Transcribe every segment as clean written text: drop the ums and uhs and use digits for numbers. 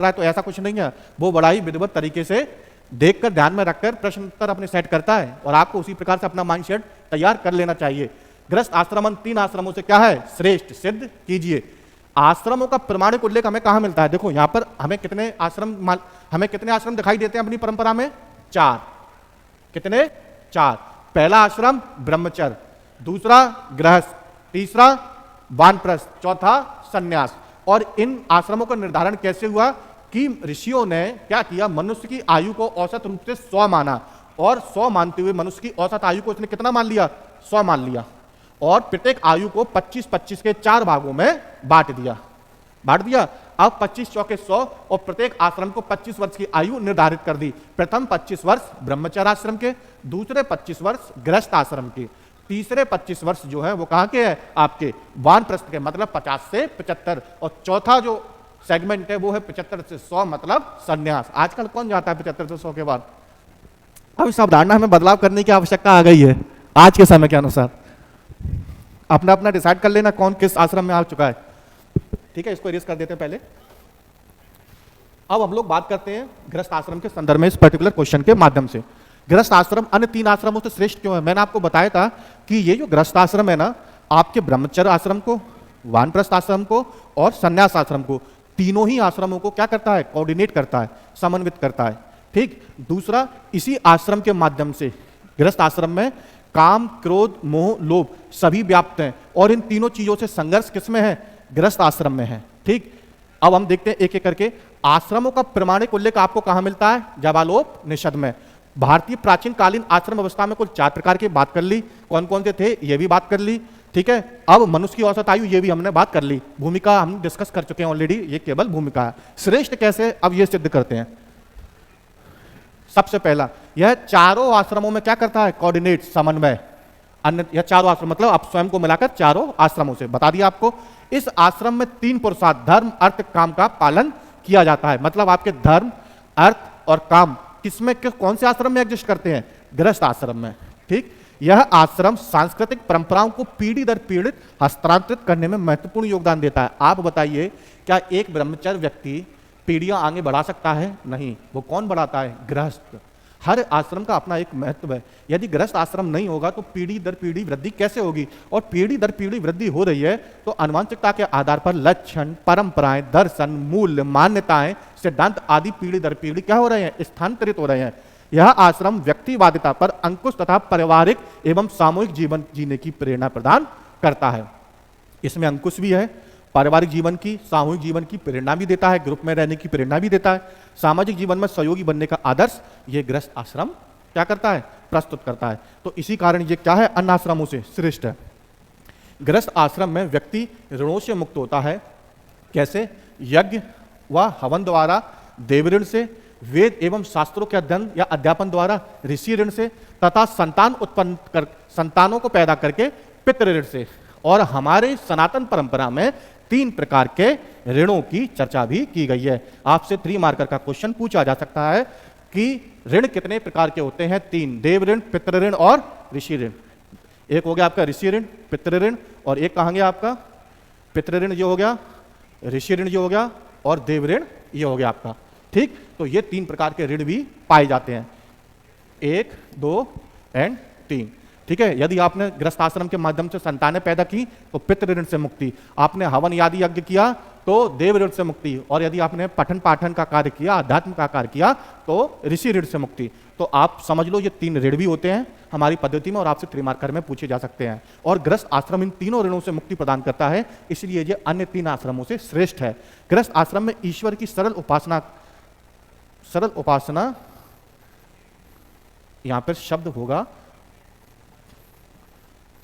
रहा है तो ऐसा कुछ नहीं है, वो बड़ा ही विधिवत तरीके से देखकर ध्यान में रखकर प्रश्न उत्तर अपने सेट करता है और आपको उसी प्रकार से अपना माइंड सेट तैयार कर लेना चाहिए। गृहस्थ आश्रम 3 आश्रमों से क्या है? श्रेष्ठ सिद्ध कीजिए। आश्रमों का प्रमाणिक उल्लेख हमें कहां मिलता है? देखो यहां पर हमें कितने आश्रम दिखाई देते हैं अपनी परंपरा में? 4। कितने? 4। पहला आश्रम ब्रह्मचर्य, दूसरा गृहस्थ, तीसरा वानप्रस्थ, चौथा सन्यास। और इन आश्रमों का निर्धारण कैसे हुआ कि ऋषियों ने क्या किया? मनुष्य की आयु को औसत रूप से 100 माना और 100 मानते हुए मनुष्य की औसत आयु को इसने कितना मान लिया? 100 मान लिया और प्रत्येक आयु को 25-25 के 4 भागों में बांट दिया। अब 25 चौके 100 और प्रत्येक आश्रम को 25 वर्ष की आयु निर्धारित कर दी। प्रथम 25 वर्ष ब्रह्मचर्य आश्रम के, दूसरे 25 वर्ष गृहस्थ आश्रम के, तीसरे 25 वर्ष जो है वो कहां के है? आपके वानप्रस्थ के, मतलब 50 से 75, और चौथा जो सेगमेंट है वो है 75 से 100, मतलब सन्यास। आजकल कौन जाता है 75 से 100 के बाद? अब इस अवधारणा में बदलाव करने की आवश्यकता आ गई है आज के समय के अनुसार। अपना अपना डिसाइड कर लेना कौन किस आश्रम में आ चुका है। ठीक है, इसको इरेज कर देते हैं पहले। अब हम लोग बात करते हैं गृहस्थ आश्रम के संदर्भ में इस पर्टिकुलर क्वेश्चन के माध्यम से। गृहस्थ आश्रम अन्य 3 आश्रमों से श्रेष्ठ क्यों है? मैंने आपको बताया था कि ये जो गृहस्थ आश्रम है ना, आपके ब्रह्मचर्य आश्रम को, वानप्रस्थ आश्रम को और सन्यास आश्रम को, तीनों ही आश्रमों को क्या करता है? कोऑर्डिनेट करता है, समन्वित करता है। ठीक। दूसरा, इसी आश्रम के माध्यम से गृहस्थ आश्रम में काम, क्रोध, मोह, लोभ सभी व्याप्त हैं और इन तीनों चीजों से संघर्ष किसमें है? गृहस्थ आश्रम में है। ठीक। अब हम देखते हैं एक एक करके। आश्रमों का प्रमाणिक उल्लेख आपको कहां मिलता है? जवालोपनिषद में। भारतीय प्राचीन कालीन आश्रम अवस्था में कुल 4 प्रकार की बात कर ली। कौन कौन से थे ये भी बात कर ली। ठीक है। अब मनुष्य की औसत आयु ये भी हमने बात कर ली। भूमिका हम डिस्कस कर चुके हैं ऑलरेडी, ये केवल भूमिका है। श्रेष्ठ कैसे? अब ये सिद्ध करते हैं। सबसे पहला, यह चारों आश्रमों में क्या करता है? कोऑर्डिनेट, समन्वय। अन्य यह चारों आश्रम मतलब आप स्वयं को मिलाकर चारों आश्रमों से बता दिया आपको। इस आश्रम में 3 पुरुषार्थ धर्म, अर्थ, काम का पालन किया जाता है। मतलब आपके धर्म, अर्थ और काम किसमें कौन से आश्रम में एग्जिस्ट करते हैं? गृहस्थ आश्रम में। ठीक। यह आश्रम सांस्कृतिक परंपराओं को पीढ़ी दर पीढ़ी हस्तांतरित करने में महत्वपूर्ण योगदान देता है। आप बताइए, क्या एक ब्रह्मचर्य व्यक्ति पीढ़ियां आगे बढ़ा सकता है? नहीं। वो कौन बढ़ाता है? गृहस्थ। हर आश्रम का अपना एक महत्व है। यदि गृहस्थ आश्रम नहीं होगा तो पीढ़ी दर पीढ़ी वृद्धि कैसे होगी? और पीढ़ी दर पीढ़ी वृद्धि हो रही है तो आनुवंशिकता के आधार पर लक्षण, परंपराएं, दर्शन, मूल्य, मान्यताएं, सिद्धांत आदि पीढ़ी दर पीढ़ी क्या हो रहे हैं? स्थानांतरित हो रहे हैं। यह आश्रम व्यक्तिवादिता पर अंकुश तथा पारिवारिक एवं सामूहिक जीवन जीने की प्रेरणा प्रदान करता है। इसमें अंकुश भी है, पारिवारिक जीवन की, सामूहिक जीवन की प्रेरणा भी देता है, ग्रुप में रहने की प्रेरणा भी देता है, सामाजिक जीवन में सहयोगी बनने का आदर्श ये गृहस्थ आश्रम क्या करता है? प्रस्तुत करता है। तो इसी कारण ये क्या है? अन्य आश्रमों से श्रेष्ठ है। गृहस्थ आश्रम में व्यक्ति ऋणों से मुक्त होता है। कैसे? यज्ञ व हवन द्वारा, देव ऋण से, वेद एवं शास्त्रों के अध्ययन या अध्यापन द्वारा ऋषि ऋण से, तथा संतानों को पैदा करके पितृ ऋण से। और हमारे सनातन परंपरा में 3 प्रकार के ऋणों की चर्चा भी की गई है। आपसे 3 मार्कर का क्वेश्चन पूछा जा सकता है कि ऋण कितने प्रकार के होते हैं? 3, देव ऋण, पितृ ऋण और ऋषि ऋण। एक हो गया आपका ऋषि ऋण, पितृ ऋण, और एक कहां गया आपका? पितृ ऋण ये हो गया, ऋषि ऋण ये हो गया, और देव ऋण ये हो गया आपका। ठीक। तो ये 3 प्रकार के ऋण भी पाए जाते हैं, 1, 2 एंड 3। ठीक है। यदि आपने गृहस्थ आश्रम के माध्यम से संतानें पैदा की तो पितृ ऋण से मुक्ति, आपने हवन आदि यज्ञ किया तो देव ऋण से मुक्ति, और यदि आपने पठन पाठन का कार्य किया, अध्यात्म का कार्य किया तो ऋषि ऋण से मुक्ति। तो आप समझ लो ये 3 ऋण भी होते हैं हमारी पद्धति में और आपसे 3 मार्कर में पूछे जा सकते हैं। और गृहस्थ आश्रम इन तीनों ऋणों से मुक्ति प्रदान करता है, इसलिए ये अन्य 3 आश्रमों से श्रेष्ठ है। गृहस्थ आश्रम में ईश्वर की सरल उपासना, यहां पर शब्द होगा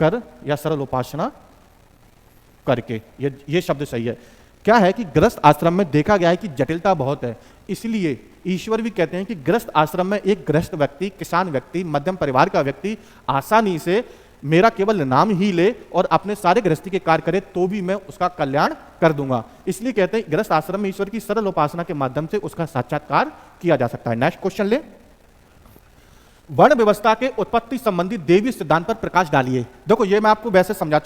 कर या सरल उपासना करके, ये शब्द सही है। क्या है कि गृहस्थ आश्रम में देखा गया है कि जटिलता बहुत है, इसलिए ईश्वर भी कहते हैं कि गृहस्थ आश्रम में एक गृहस्थ व्यक्ति, किसान व्यक्ति, मध्यम परिवार का व्यक्ति आसानी से मेरा केवल नाम ही ले और अपने सारे गृहस्थी के कार्य करे तो भी मैं उसका कल्याण कर दूंगा। इसलिए कहते हैं गृहस्थ आश्रम में ईश्वर की सरल उपासना के माध्यम से उसका साक्षात्कार किया जा सकता है। नेक्स्ट क्वेश्चन ले। वर्ण व्यवस्था के उत्पत्ति संबंधी देवी सिद्धांत पर प्रकाश डालिए। देखो ये मैं आपको वैसे समझा